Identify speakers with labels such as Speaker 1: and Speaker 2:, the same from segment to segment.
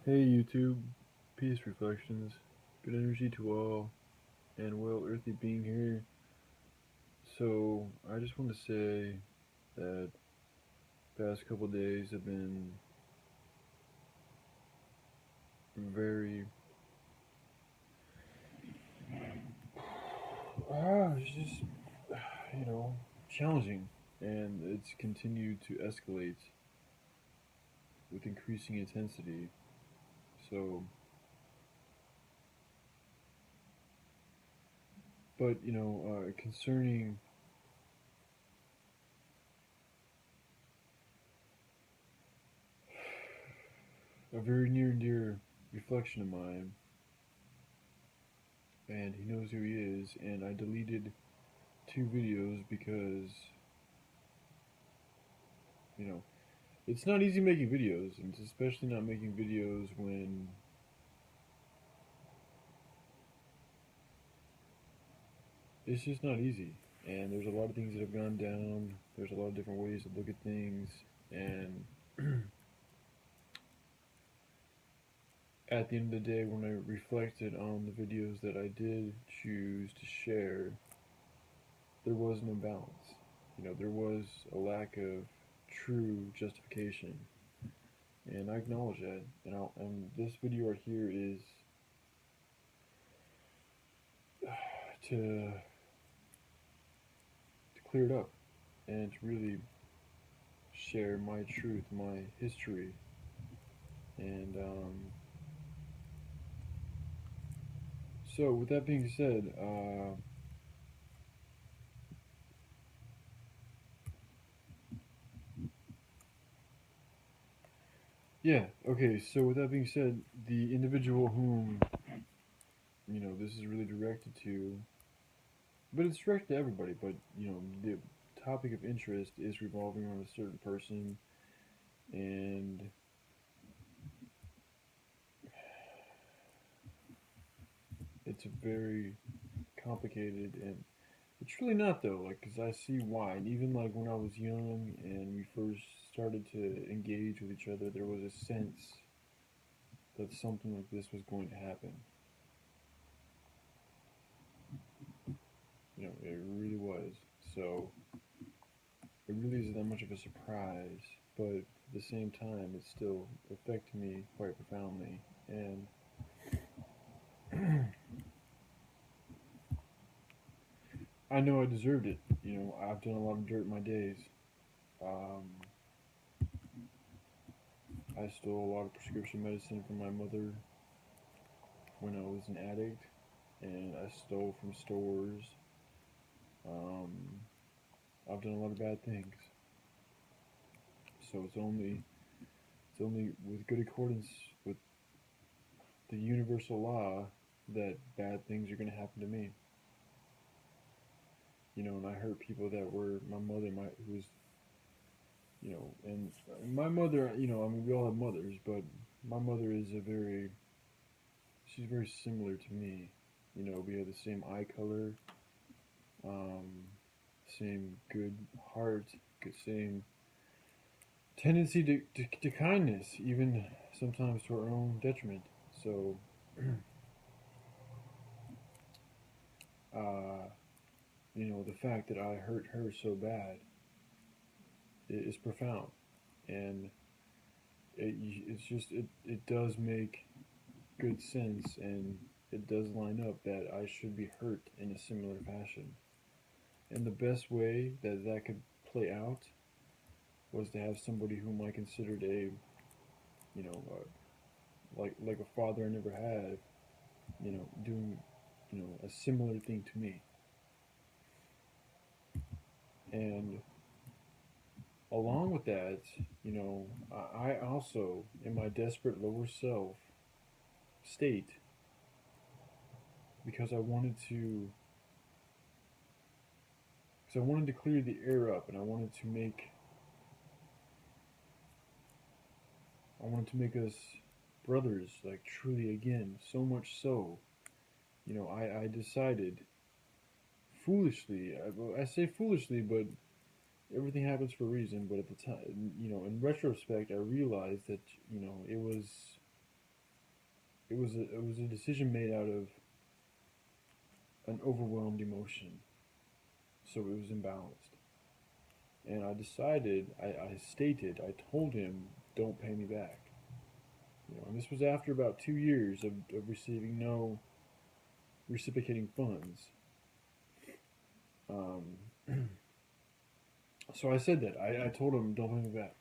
Speaker 1: Hey YouTube, peace reflections, good energy to all, and well earthy being here. So I just want to say that past couple days have been very it's just you know challenging, and it's continued to escalate with increasing intensity. So, but concerning a very near and dear reflection of mine, and he knows who he is, and I deleted two videos because you know it's not easy making videos, and it's especially not making videos when it's just not easy. And there's a lot of things that have gone down. There's a lot of different ways to look at things, and at the end of the day, when I reflected on the videos that I did choose to share, there was no balance. There was a lack of true justification, and I acknowledge that. And this video right here is to clear it up and to really share my truth, my history, and so with that being said, yeah, okay. So with that being said, the individual whom this is really directed to, but it's directed to everybody. But the topic of interest is revolving around a certain person, and it's a very complicated and it's really not though, like, because I see why. And even like when I was young and we first started to engage with each other, there was a sense that something like this was going to happen. It really was. So it really isn't that much of a surprise, but at the same time, it still affected me quite profoundly. And I know I deserved it. I've done a lot of dirt in my days. Um, I stole a lot of prescription medicine from my mother when I was an addict, and I stole from stores. Um, I've done a lot of bad things. So it's only with good accordance with the universal law that bad things are going to happen to me. And I hurt people that were my mother, who was, and my mother, I mean, we all have mothers, but my mother she's very similar to me. We have the same eye color, um, same good heart, same tendency to kindness, even sometimes to our own detriment. So, uh, the fact that I hurt her so bad is profound, and it does make good sense, and it does line up that I should be hurt in a similar fashion. And the best way that that could play out was to have somebody whom I considered like a father I never had, doing, a similar thing to me. And along with that, I also, in my desperate lower self state, because I wanted to clear the air up, and I wanted to make us brothers, like truly again. So much so, I decided foolishly. I say foolishly, but everything happens for a reason. But at the time, in retrospect, I realized that it was it was a decision made out of an overwhelmed emotion, so it was imbalanced. And I told him, don't pay me back. And this was after about 2 years of receiving no reciprocating funds. Um, so I said that. I told him, don't pay me back.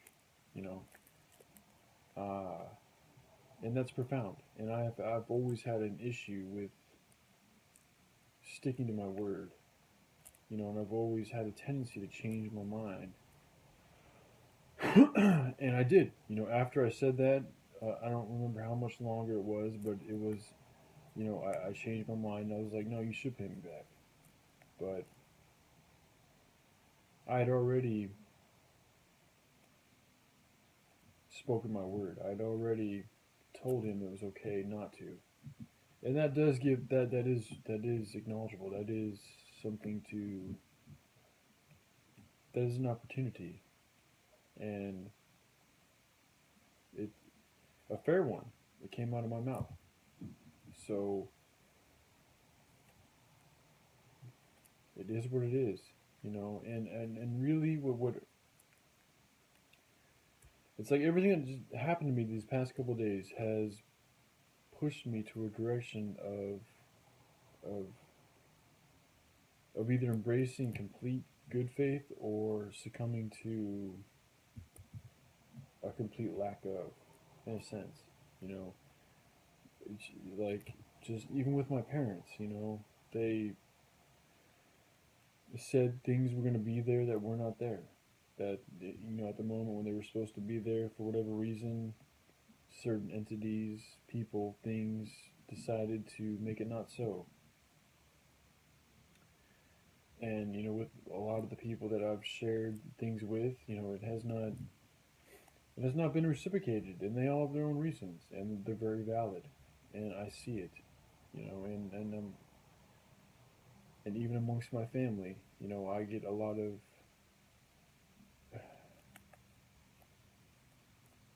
Speaker 1: You know, uh, and that's profound. And I've always had an issue with sticking to my word. And I've always had a tendency to change my mind. And I did. After I said that, I don't remember how much longer it was, but it was. I changed my mind. I was like, no, you should pay me back. But I had already spoken my word. I'd already told him it was okay not to. And that does give that is acknowledgeable. That is something to that is an opportunity, and it a fair one. It came out of my mouth. So it is what it is, and really what it's like everything that just happened to me these past couple of days has pushed me to a direction of of either embracing complete good faith or succumbing to a complete lack of, in a sense, you know, it's like just even with my parents, they said things were going to be there that were not there. That, at the moment when they were supposed to be there for whatever reason, certain entities, people, things decided to make it not so. And, with a lot of the people that I've shared things with, it has not been reciprocated, and they all have their own reasons, and they're very valid, and I see it, and even amongst my family, I get a lot of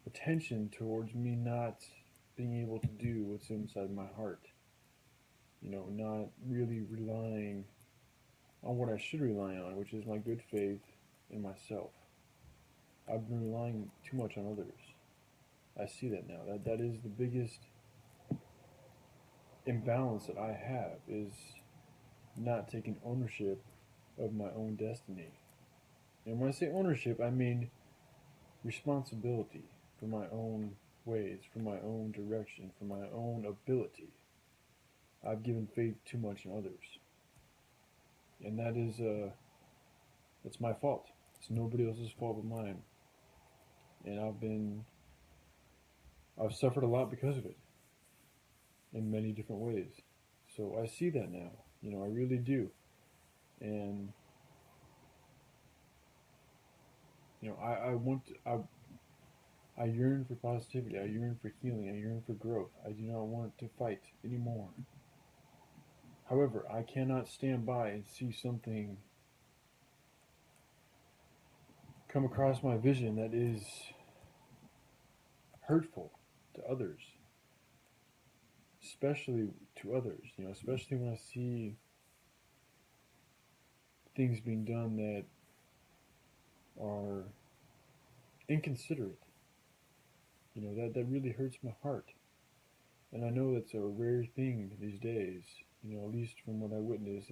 Speaker 1: attention towards me not being able to do what's inside my heart, not really relying on what I should rely on, which is my good faith in myself. I've been relying too much on others. I see that now. That is the biggest imbalance that I have is not taking ownership of my own destiny. And when I say ownership, I mean responsibility for my own ways, for my own direction, for my own ability. I've given faith too much in others. And that's my fault. It's nobody else's fault but mine. And I've suffered a lot because of it in many different ways. So I see that now. I really do. And I want I yearn for positivity. I yearn for healing. I yearn for growth. I do not want to fight anymore. However, I cannot stand by and see something come across my vision that is hurtful to others, especially to others, especially when I see things being done that are inconsiderate. That really hurts my heart. And I know that's a rare thing these days, at least from what I witness,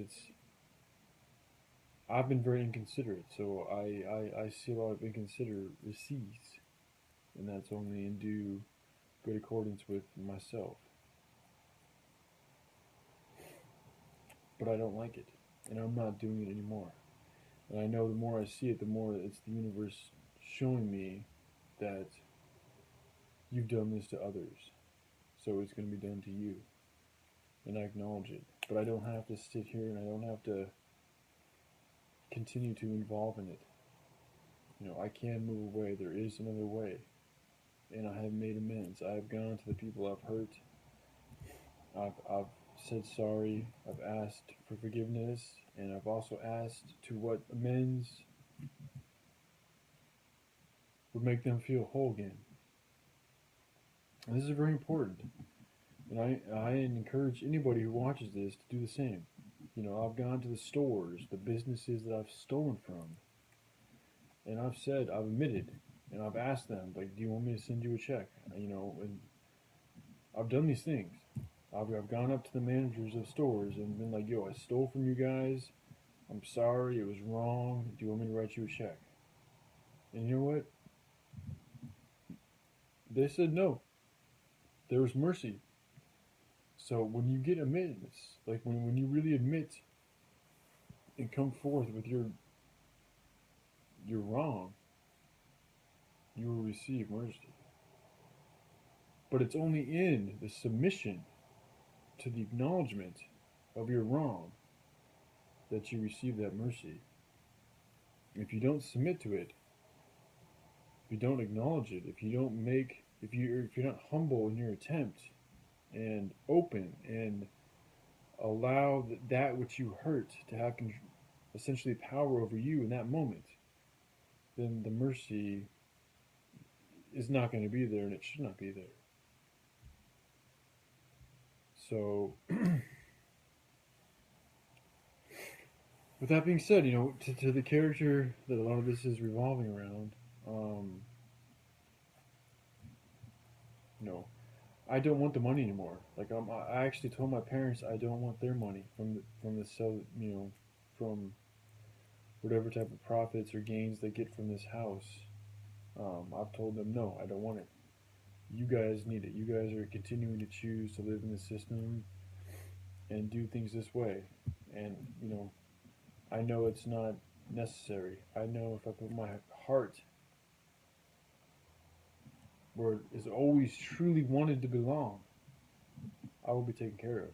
Speaker 1: I've been very inconsiderate, so I see a lot of inconsideracies, and that's only in due good accordance with myself. But I don't like it, and I'm not doing it anymore. And I know the more I see it, the more it's the universe showing me that you've done this to others, so it's going to be done to you. And I acknowledge it. But I don't have to sit here and I don't have to continue to involve in it. I can move away. There is another way. And I have made amends. I've gone to the people I've hurt. I've said sorry. I've asked for forgiveness. And I've also asked to what amends would make them feel whole again. And this is very important And I encourage anybody who watches this to do the same. I've gone to the stores, the businesses that I've stolen from, and I've admitted, and I've asked them, like, do you want me to send you a check? And I've done these things. I've gone up to the managers of stores and been like, yo, I stole from you guys. I'm sorry, it was wrong. Do you want me to write you a check? And you know what? They said no. There was mercy. So when you get admittance, like when you really admit and come forth with your wrong, you will receive mercy. But it's only in the submission to the acknowledgement of your wrong that you receive that mercy. If you don't submit to it, if you don't acknowledge it, if you're not humble in your attempt and open and allow that which you hurt to have essentially power over you in that moment, then the mercy is not going to be there and it should not be there. So, with that being said, to the character that a lot of this is revolving around, um, you know, I don't want the money anymore. Like I actually told my parents I don't want their money from the sell, from whatever type of profits or gains they get from this house. I've told them no, I don't want it. You guys need it. You guys are continuing to choose to live in the system and do things this way, and I know it's not necessary. I know if I put my heart where it is always truly wanted to belong, I will be taken care of.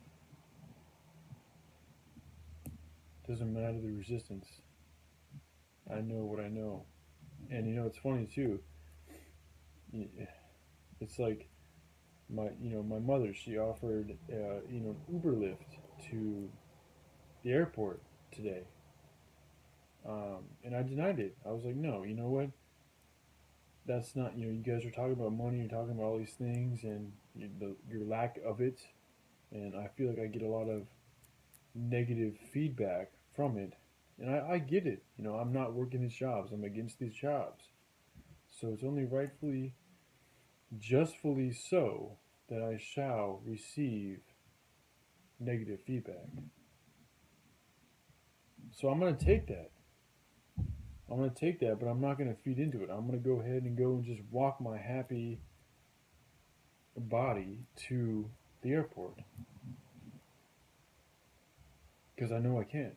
Speaker 1: Doesn't matter the resistance. I know what I know. And it's funny too. It's like my mother. She offered an Uber Lyft to the airport today, and I denied it. I was like, no. You know what? That's not. You guys are talking about money. You're talking about all these things, and your lack of it. And I feel like I get a lot of negative feedback from it, and I get it. I'm not working these jobs. I'm against these jobs. So it's only rightfully, justfully so, that I shall receive negative feedback. So I'm going to take that. I'm going to take that, but I'm not going to feed into it. I'm going to go ahead and go and just walk my happy body to the airport because I know I can.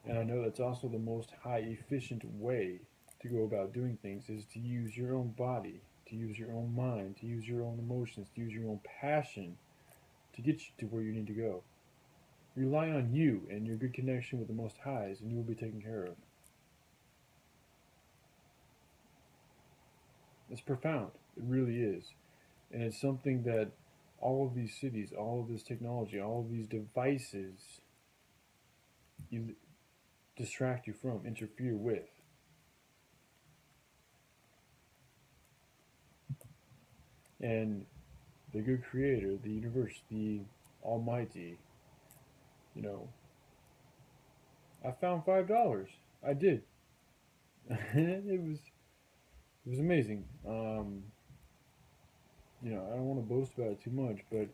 Speaker 1: And I know that's also the most high efficient way to go about doing things is to use your own body, to use your own mind, to use your own emotions, to use your own passion to get you to where you need to go. Rely on you and your good connection with the Most Highs, and you will be taken care of. It's profound. It really is. And it's something that all of these cities, all of this technology, all of these devices you distract you from, interfere with. And the good creator, the universe, the almighty, you know, I found $5. I did. It was amazing. I don't want to boast about it too much, but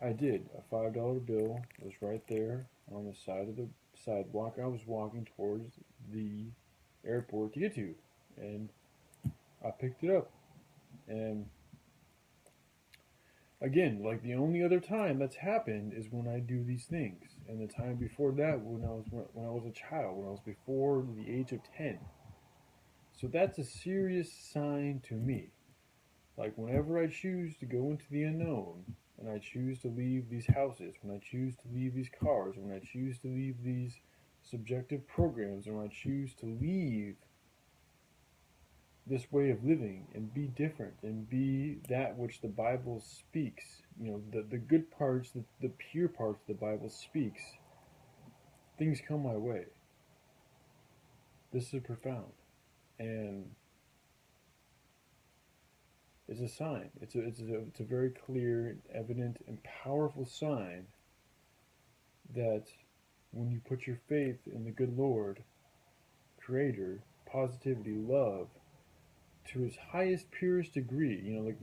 Speaker 1: I did. A $5 bill was right there on the side of the sidewalk I was walking towards the airport to get to, and I picked it up. And again, like the only other time that's happened is when I do these things, and the time before that when I was a child, when I was before the age of 10. So that's a serious sign to me. Like whenever I choose to go into the unknown, and I choose to leave these houses, when I choose to leave these cars, when I choose to leave these subjective programs, when I choose to leave this way of living and be different and be that which the Bible speaks, the good parts, the pure parts the Bible speaks, things come my way. This is profound. And It's a sign. It's a very clear, evident, and powerful sign that when you put your faith in the good Lord, Creator, positivity, love, to its highest, purest degree, like,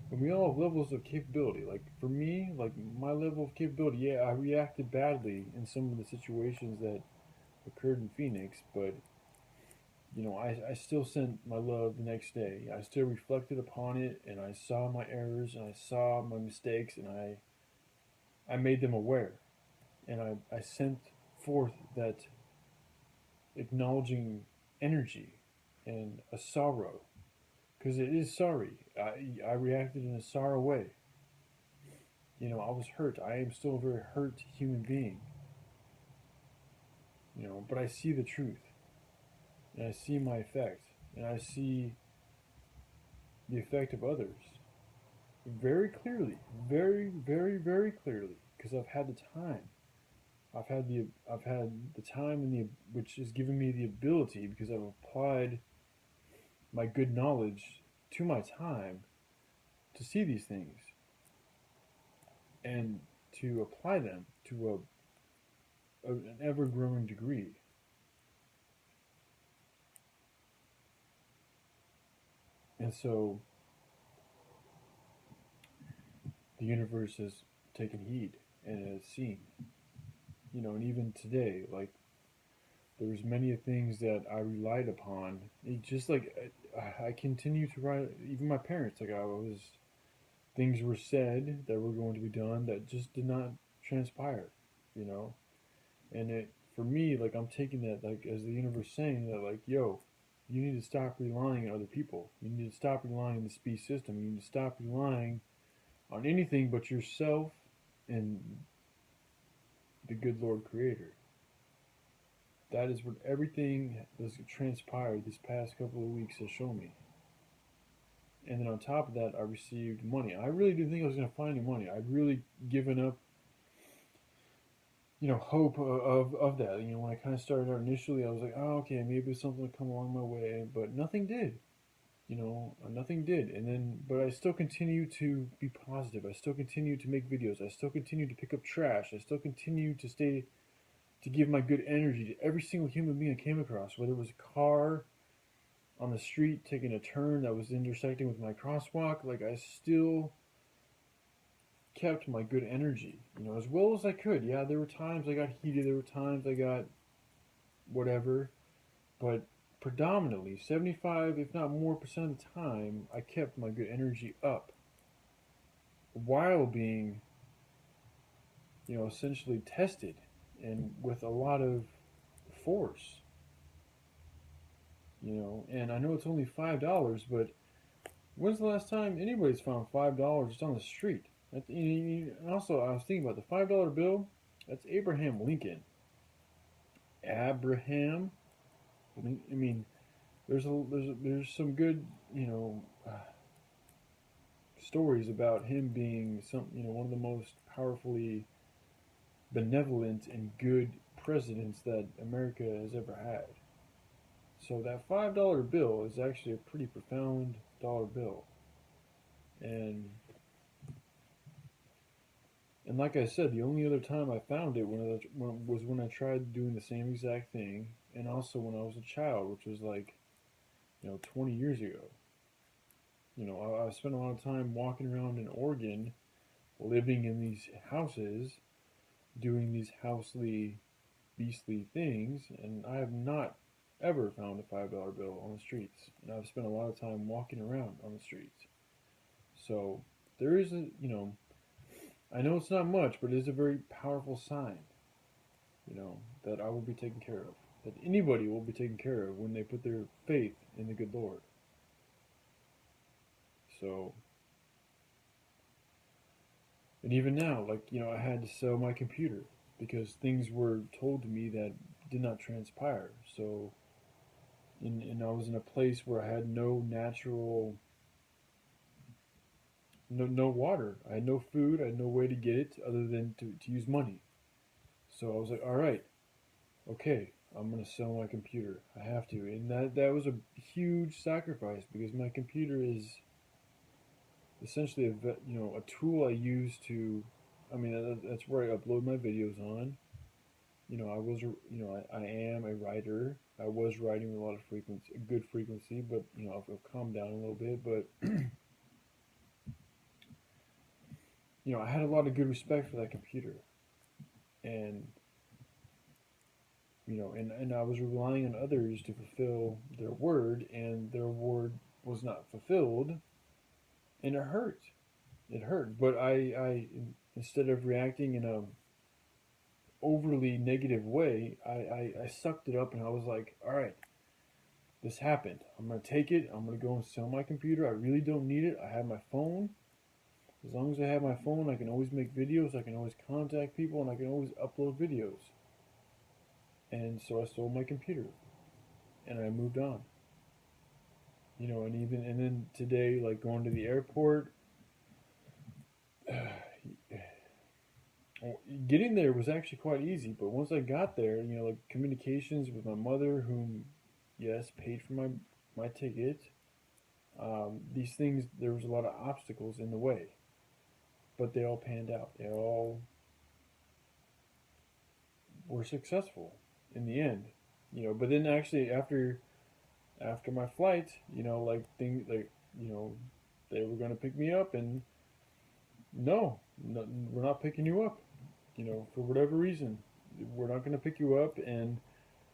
Speaker 1: and we all have levels of capability. Like, for me, like, my level of capability, yeah, I reacted badly in some of the situations that occurred in Phoenix, but, I still sent my love the next day. I still reflected upon it, and I saw my errors, and I saw my mistakes, and I made them aware. And I sent forth that acknowledging energy and a sorrow, because it is sorry. I reacted in a sorrow way. I was hurt. I am still a very hurt human being. But I see the truth, and I see my effect, and I see the effect of others very clearly, very, very, very clearly, because I've had the time. I've had the time and the which has given me the ability, because I've applied my good knowledge to my time to see these things and to apply them to an ever growing degree. And so the universe has taken heed and has seen. And even today, like, there was many things that I relied upon. Just like I continue to write, even my parents, like, I was, things were said that were going to be done that just did not transpire, you know? And for me, like, I'm taking that, like, as the universe saying that, like, yo, you need to stop relying on other people. You need to stop relying on the speed system. You need to stop relying on anything but yourself and the good Lord Creator. That is what everything that's transpired this past couple of weeks has shown me. And then on top of that, I received money. I really didn't think I was going to find any money. I'd really given up, hope of that. When I kind of started out initially, I was like, oh, okay, maybe something will come along my way, but nothing did. Nothing did. And then, but I still continue to be positive. I still continue to make videos. I still continue to pick up trash. I still continue to give my good energy to every single human being I came across, whether it was a car on the street taking a turn that was intersecting with my crosswalk. Like, I still kept my good energy, as well as I could. Yeah, there were times I got heated, there were times I got whatever, but predominantly 75, if not more percent of the time, I kept my good energy up while being, essentially tested and with a lot of force, and I know it's only $5, but when's the last time anybody's found $5 just on the street? And also, I was thinking about the $5 bill. That's Abraham Lincoln. Abraham. I mean, there's some good stories about him being one of the most powerfully benevolent and good presidents that America has ever had. So that $5 bill is actually a pretty profound dollar bill, and like I said, the only other time I found it was when I tried doing the same exact thing, and also when I was a child, which was like, 20 years ago. I spent a lot of time walking around in Oregon, living in these houses, doing these housely, beastly things, and I have not ever found a $5 bill on the streets. And I've spent a lot of time walking around on the streets. So there is I know it's not much, but it is a very powerful sign, that I will be taken care of. That anybody will be taken care of when they put their faith in the good Lord. So, and even now, like, I had to sell my computer because things were told to me that did not transpire. So, and I was in a place where I had no natural, no water. I had no food. I had no way to get it other than to use money. So I was like, all right, okay, I'm gonna sell my computer. I have to, and that was a huge sacrifice because my computer is essentially a tool I use to, I mean, that's where I upload my videos on. I am a writer. I was writing with a lot of frequency, a good frequency, but I've calmed down a little bit. But I had a lot of good respect for that computer, and and I was relying on others to fulfill their word, and their word was not fulfilled, and it hurt. It hurt, but I instead of reacting in a overly negative way, I sucked it up and I was like, all right, this happened. I'm gonna take it. I'm gonna go and sell my computer. I really don't need it. I have my phone. As long as I have my phone, I can always make videos. I can always contact people, and I can always upload videos. And so I sold my computer, and I moved on. And then today, like going to the airport, getting there was actually quite easy. But once I got there, like communications with my mother, whom, yes, paid for my ticket. These things, there was a lot of obstacles in the way, but they all panned out. They all were successful in the end. But then actually after my flight, like things like they were going to pick me up, and no, we're not picking you up. For whatever reason, we're not going to pick you up. And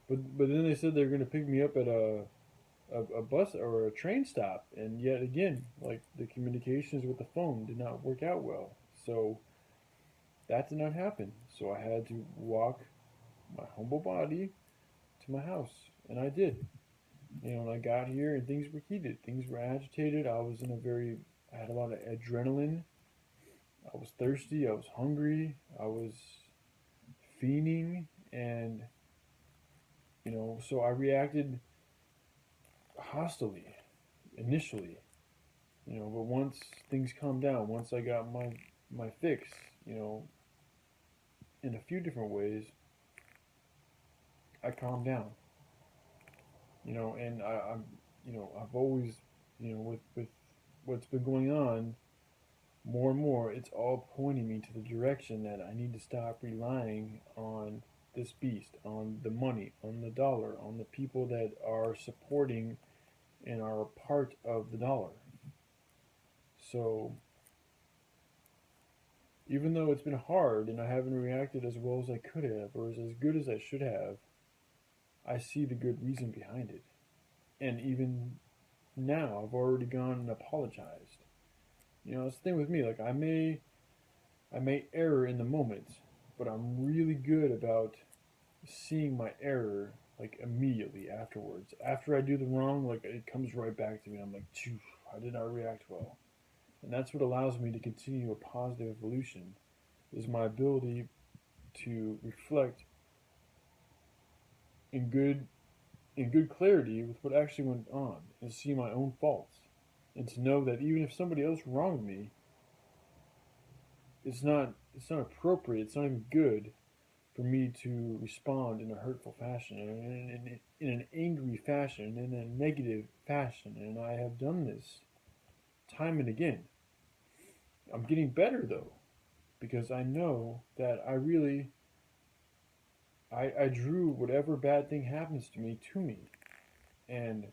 Speaker 1: but then they said they're going to pick me up at a bus or a train stop, and yet again, like the communications with the phone did not work out well. So that did not happen. So I had to walk my humble body to my house, and I did. And I got here, and things were heated. Things were agitated. I had a lot of adrenaline. I was thirsty. I was hungry. I was fiending, and so I reacted hostily initially. But once things calmed down, once I got my fix, in a few different ways, I calmed down. And I've always, with what's been going on, more and more, it's all pointing me to the direction that I need to stop relying on this beast, on the money, on the dollar, on the people that are supporting and are a part of the dollar. So, even though it's been hard and I haven't reacted as well as I could have or as good as I should have, I see the good reason behind it. And even now, I've already gone and apologized. It's the thing with me. Like I may err in the moment, but I'm really good about seeing my error like immediately afterwards. After I do the wrong, like it comes right back to me. I'm like, phew, I did not react well, and that's what allows me to continue a positive evolution. Is my ability to reflect in good clarity with what actually went on, and see my own faults, and to know that even if somebody else wronged me, it's not appropriate. It's not even good for me to respond in a hurtful fashion, in an angry fashion, in a negative fashion. And I have done this time and again. I'm getting better though, because I know that I drew whatever bad thing happens to me. And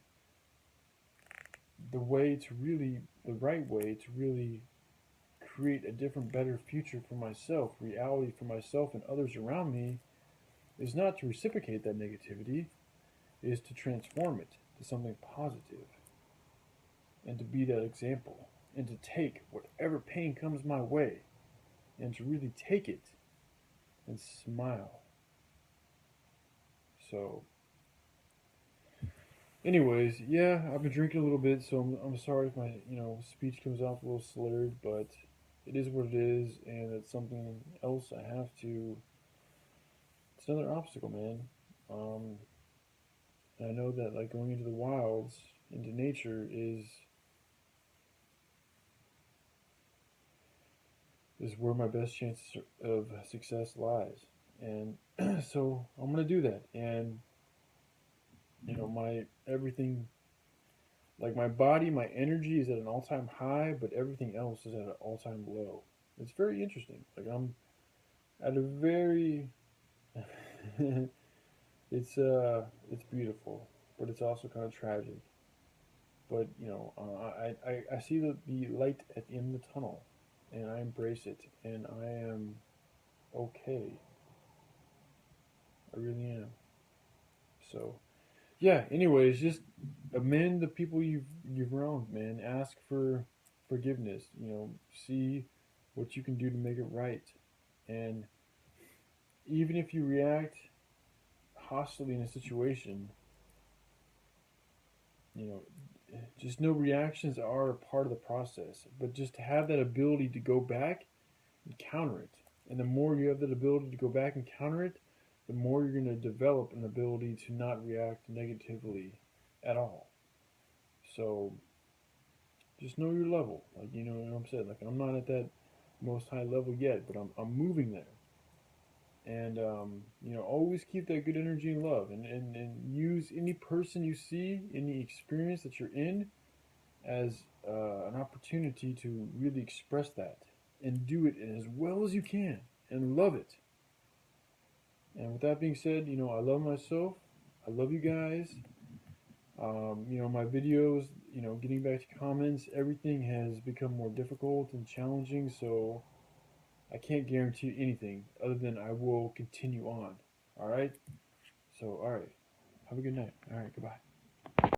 Speaker 1: the right way to really create a different, better future for myself, reality for myself and others around me, is not to reciprocate that negativity, is to transform it to something positive, and to be that example, and to take whatever pain comes my way, and to really take it and smile. So, anyways, yeah, I've been drinking a little bit, so I'm sorry if my speech comes off a little slurred, but it is what it is, and it's something else I have to. It's another obstacle, man. Um, and I know that like going into the wilds, into nature, is where my best chance of success lies, and so I'm gonna do that. And my everything Like my body, my energy is at an all-time high, but everything else is at an all-time low. It's very interesting. Like I'm at a very it's beautiful, but it's also kind of tragic. But I see the light at the end of the tunnel, and I embrace it, and I am okay. I really am. So yeah. Anyways, just amend the people you've wronged, man. Ask for forgiveness. See what you can do to make it right, and even if you react hostily in a situation, you know, just know reactions are a part of the process. But just to have that ability to go back and counter it, and the more you have that ability to go back and counter it, the more you're going to develop an ability to not react negatively at all. So just know your level. Like you know what I'm saying. Like I'm not at that most high level yet, but I'm moving there. And always keep that good energy and love, and use any person you see, any experience that you're in, as an opportunity to really express that and do it as well as you can and love it. And with that being said, I love myself. I love you guys. My videos, getting back to comments, everything has become more difficult and challenging, so I can't guarantee anything other than I will continue on. All right? So, all right. Have a good night. All right, goodbye.